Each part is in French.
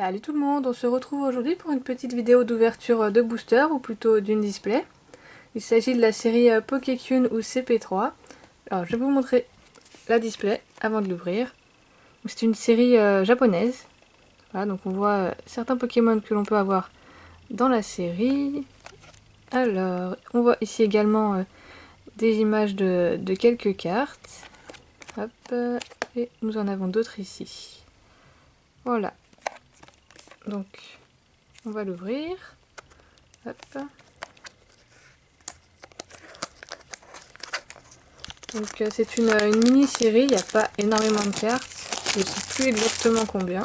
Salut tout le monde, on se retrouve aujourd'hui pour une petite vidéo d'ouverture de booster, ou plutôt d'une display. Il s'agit de la série Pokécune ou CP3. Alors je vais vous montrer la display avant de l'ouvrir. C'est une série japonaise. Voilà, donc on voit certains Pokémon que l'on peut avoir dans la série. Alors, on voit ici également des images de quelques cartes. Hop, et nous en avons d'autres ici. Voilà. Donc, on va l'ouvrir. Hop. Donc c'est une mini-série, il n'y a pas énormément de cartes. Je ne sais plus exactement combien.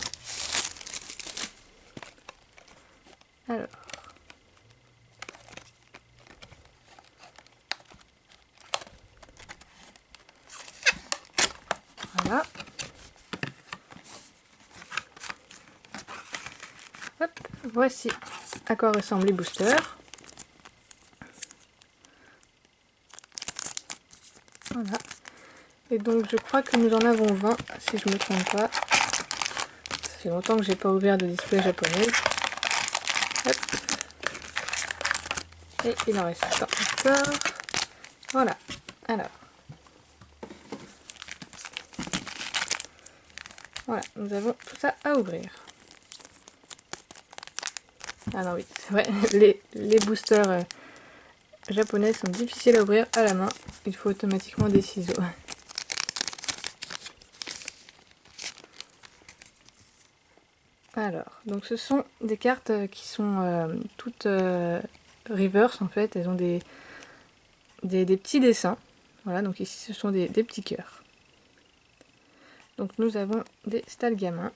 Alors. Voilà. Hop, voici à quoi ressemblent les boosters. Voilà. Et donc je crois que nous en avons 20, si je ne me trompe pas. Ça fait longtemps que j'ai pas ouvert de display japonaise. Hop. Et il en reste encore. Voilà. Alors. Voilà, nous avons tout ça à ouvrir. Ah non oui, c'est vrai, les boosters japonais sont difficiles à ouvrir à la main. Il faut automatiquement des ciseaux. Alors, donc ce sont des cartes qui sont toutes reverse en fait, elles ont des petits dessins. Voilà, donc ici ce sont des petits cœurs. Donc nous avons des Stalgamins,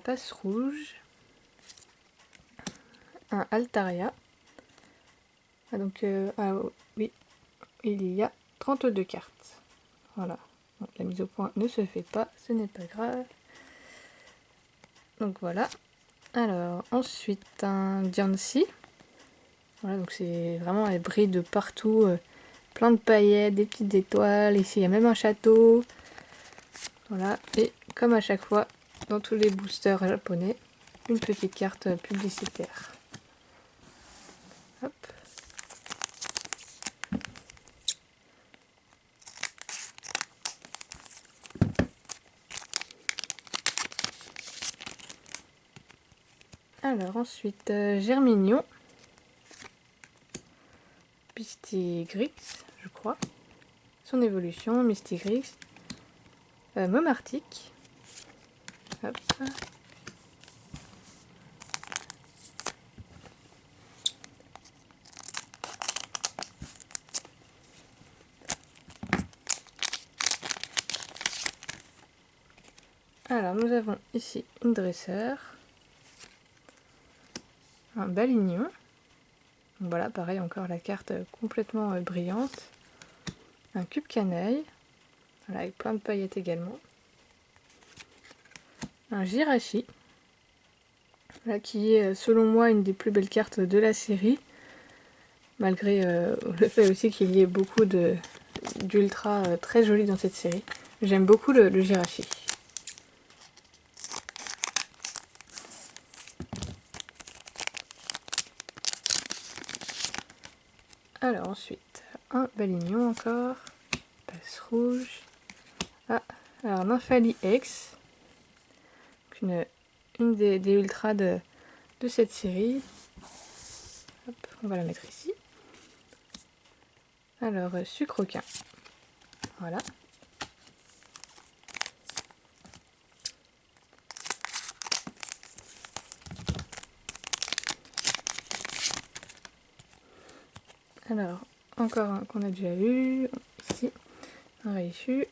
Passe Rouge, un Altaria. Ah, donc, oui, il y a 32 cartes. Voilà, donc, la mise au point ne se fait pas, ce n'est pas grave. Donc voilà. Alors, ensuite un Diancie. Voilà, donc c'est vraiment, elle brille de partout. Plein de paillettes, des petites étoiles. Ici, il y a même un château. Voilà, et comme à chaque fois, dans tous les boosters japonais, une petite carte publicitaire. Hop. Alors ensuite, Germignon, Mystigrix, je crois, son évolution, Mystigrix, Momartic, hop. Alors nous avons ici une dresseur, un balignon, voilà pareil encore la carte complètement brillante, un cube canaille, voilà, avec plein de paillettes également, un Jirachi, là, qui est selon moi une des plus belles cartes de la série, malgré le fait aussi qu'il y ait beaucoup d'ultra très jolis dans cette série. J'aime beaucoup le Jirachi. Alors ensuite, un balignon encore, Passe Rouge. Ah, alors Nymphalie X, une des ultras de cette série. Hop, on va la mettre ici. Alors, Sucroquin. Voilà. Alors, encore un qu'on a déjà vu. Ici, un Raichu.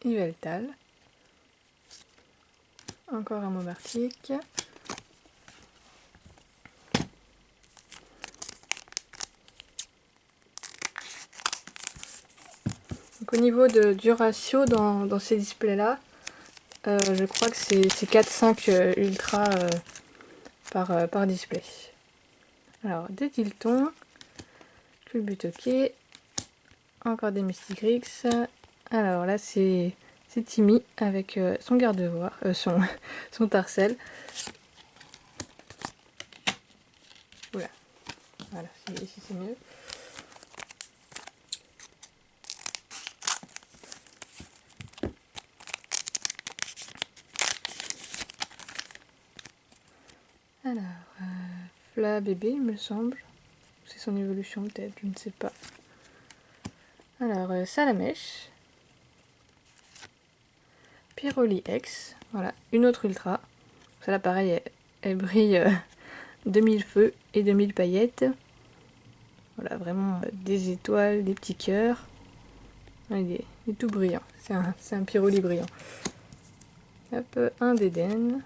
Yveltal. Encore un Momartic. Donc, au niveau du ratio dans ces displays-là, je crois que c'est 4-5 ultra par display. Alors, des Tiltons, Culbutoquet, encore des Mystigrix. Alors là, c'est c'est Timmy avec son garde-voire, son Tarcelle. Oula, voilà, ici c'est mieux. Alors, Fla bébé, il me semble. C'est son évolution peut-être, je ne sais pas. Alors, Salamèche. Pyroli X. Voilà, une autre ultra. Celle-là, pareil, elle brille de 1000 feux et de 1000 paillettes. Voilà, vraiment des étoiles, des petits cœurs. Il est tout brillant. C'est un Pyroli brillant. Hop, un d'Éden.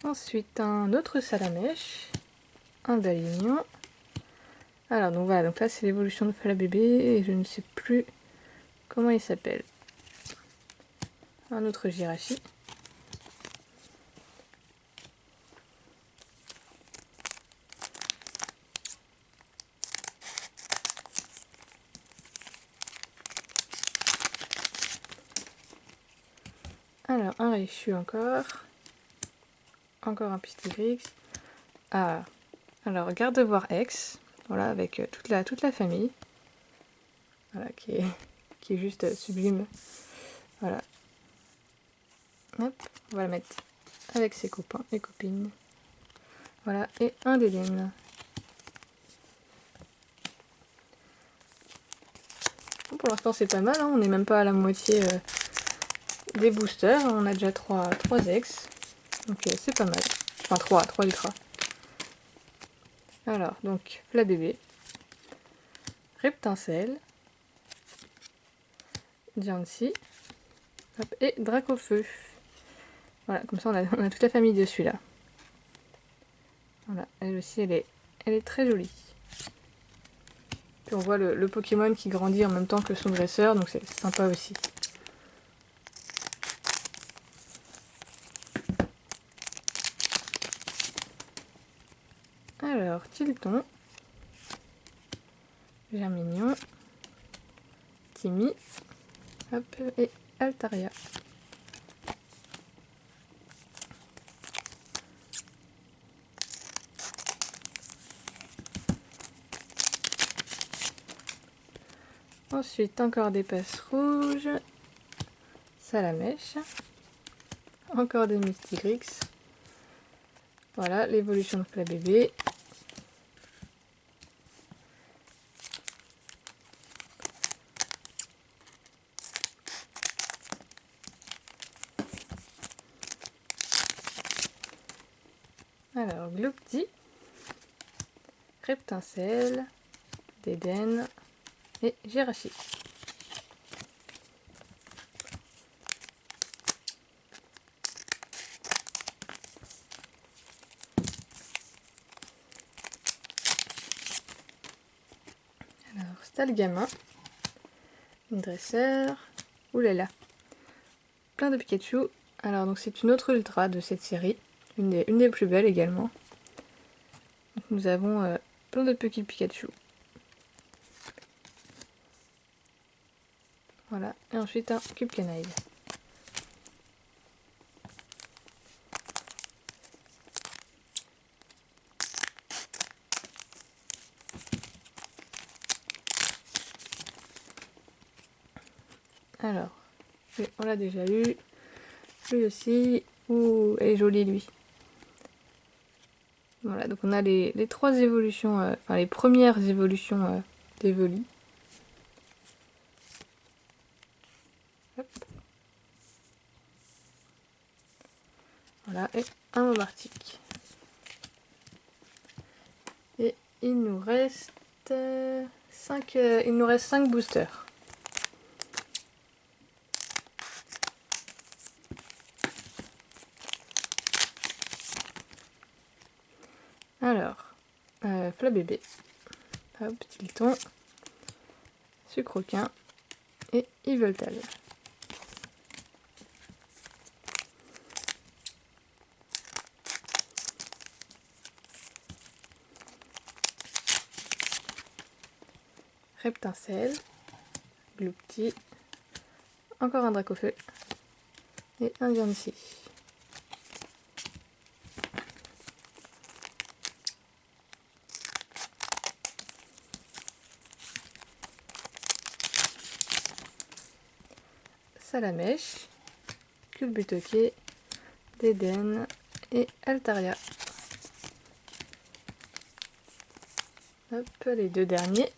Ensuite, un autre Salamèche, un Dalignon. Alors, donc voilà, donc là c'est l'évolution de Fala bébé et je ne sais plus comment il s'appelle. Un autre Jirachi. Alors, un Raichu encore. Encore un Pistigrix. Ah, alors Gardevoir X. Voilà, avec toute la famille. Voilà, qui est juste sublime. Voilà. Hop, on va la mettre avec ses copains et copines. Voilà, et un d'Eden. Bon, pour l'instant c'est pas mal, hein, on n'est même pas à la moitié des boosters. On a déjà 3 ex. Donc c'est pas mal. Enfin 3 ultras. Alors, donc, Fla bébé. Reptincelle. Diancie. Et Dracofeu. Voilà, comme ça on a toute la famille dessus là. Voilà, elle aussi elle est très jolie. Puis on voit le Pokémon qui grandit en même temps que son dresseur, donc c'est sympa aussi. Alors, Tilton, Germignon, Timmy, hop, et Altaria. Ensuite, encore des passes rouges, Salamèche, encore des Mystigrix. Voilà, l'évolution de Fla bébé. Alors, Gloopty, Reptincelle, Déden et Jirachi. Alors, Stalgamin, une dresseur, oulala, plein de Pikachu. Alors, donc c'est une autre ultra de cette série, une des plus belles également. Donc, nous avons plein de petits Pikachu. Voilà, et ensuite un Cube Canaille. Alors, on l'a déjà eu. Lui aussi. Ouh, elle est jolie lui. Voilà, donc on a les 3 évolutions, enfin les premières évolutions d'Evoli. Voilà, et un Mobartic. Et il nous reste 5 boosters. Alors, Fla bébé, hop, Tilton, Sucroquin et Yveltal. Reptincelle, Gloopty, encore un Dracofeu et un Diancie. Salamèche, Culbutoquet, Dédenne et Altaria. Hop, les deux derniers.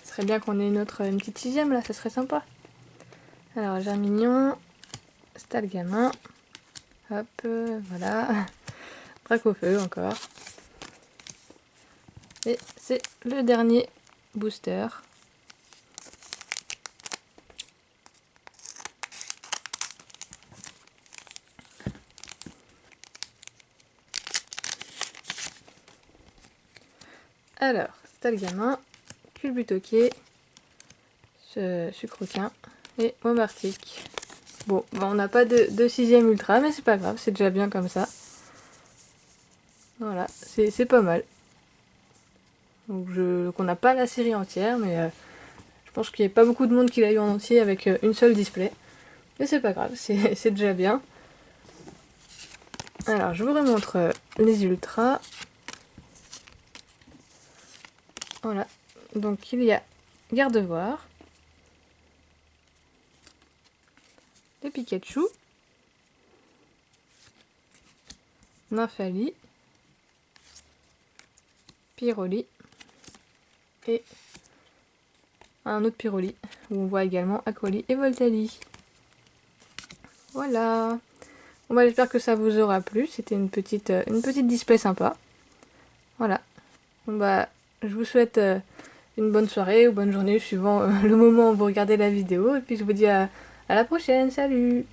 Ce serait bien qu'on ait une petite sixième là, ça serait sympa. Alors Germignon, Stalgamin, hop, voilà, Dracofeu encore. Et c'est le dernier booster. Alors, Stalgamin, Culbutoquet, Sucrequin et Momartic. Bon, on n'a pas de sixième ultra, mais c'est pas grave, c'est déjà bien comme ça. Voilà, c'est pas mal. Donc on n'a pas la série entière, mais je pense qu'il n'y a pas beaucoup de monde qui l'a eu en entier avec une seule display. Mais c'est pas grave, c'est déjà bien. Alors, je vous remontre les ultras. Voilà, donc il y a Gardevoir, les Pikachu, Nymphalie, Pyroli et un autre Pyroli où on voit également Aquali et Voltali. Voilà. Bon bah j'espère que ça vous aura plu, c'était une petite display sympa. Voilà. Bon bah je vous souhaite une bonne soirée ou bonne journée suivant le moment où vous regardez la vidéo et puis je vous dis à la prochaine, salut!